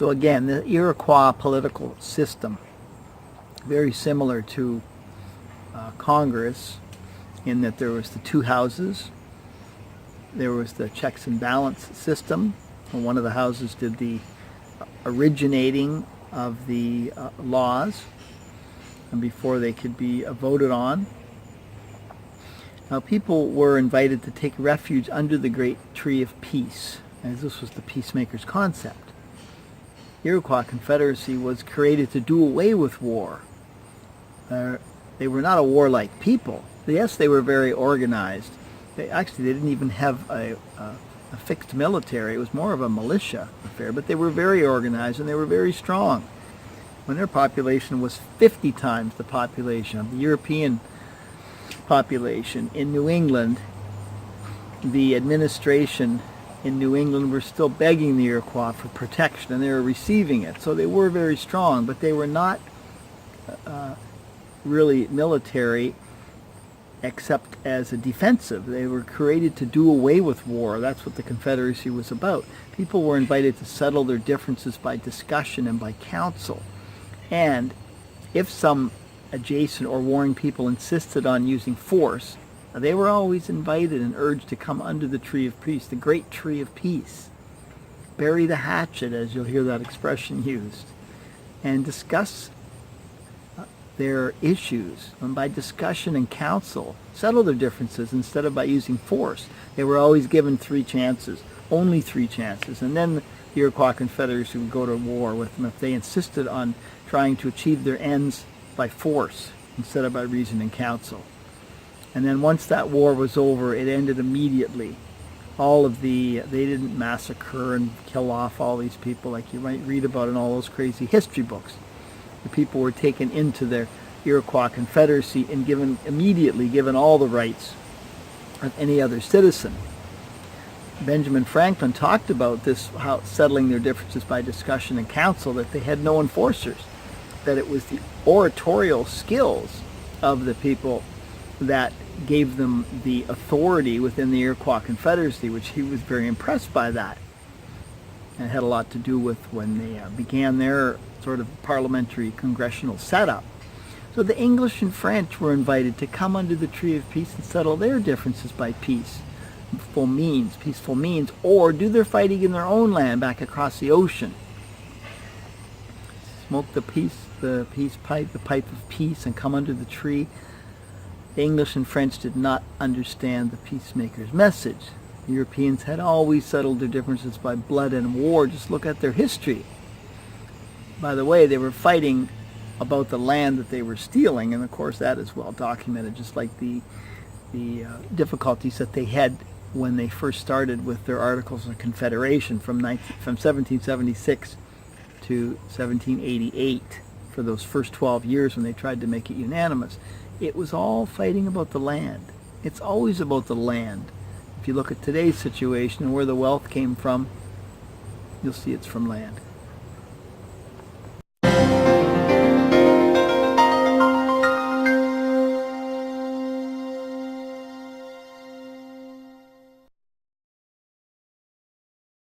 So again, the Iroquois political system, very similar to Congress, in that there was the two houses, there was the checks and balance system, and one of the houses did the originating of the laws, and before they could be voted on. Now people were invited to take refuge under the great tree of peace, as this was the peacemaker's concept. The Iroquois Confederacy was created to do away with war. They were not a warlike people. Yes, they were very organized. They didn't even have a fixed military. It was more of a militia affair, but they were very organized and they were very strong. When their population was 50 times the population of the European population in New England, the administration in New England were still begging the Iroquois for protection, and they were receiving it. So they were very strong, but they were not really military except as a defensive. They were created to do away with war. That's what the Confederacy was about. People were invited to settle their differences by discussion and by counsel. And if some adjacent or warring people insisted on using force, they were always invited and urged to come under the tree of peace, the great tree of peace. Bury the hatchet, as you'll hear that expression used, and discuss their issues, and by discussion and counsel, settle their differences instead of by using force. They were always given 3 chances, only 3 chances, and then the Iroquois Confederacy would go to war with them if they insisted on trying to achieve their ends by force instead of by reason and counsel. And then once that war was over, it ended immediately. They didn't massacre and kill off all these people like you might read about in all those crazy history books. The people were taken into their Iroquois Confederacy and immediately given all the rights of any other citizen. Benjamin Franklin talked about this, how settling their differences by discussion and counsel, that they had no enforcers, that it was the oratorial skills of the people that gave them the authority within the Iroquois Confederacy, which he was very impressed by that. And it had a lot to do with when they began their sort of parliamentary congressional setup. So the English and French were invited to come under the tree of peace and settle their differences by peaceful means, or do their fighting in their own land back across the ocean. Smoke the pipe of peace, and come under the tree. The English and French did not understand the peacemaker's message. The Europeans had always settled their differences by blood and war. Just look at their history. By the way, they were fighting about the land that they were stealing, and of course that is well documented, just like the difficulties that they had when they first started with their Articles of Confederation from 1776 to 1788, for those first 12 years when they tried to make it unanimous. It was all fighting about the land. It's always about the land. If you look at today's situation and where the wealth came from, you'll see it's from land.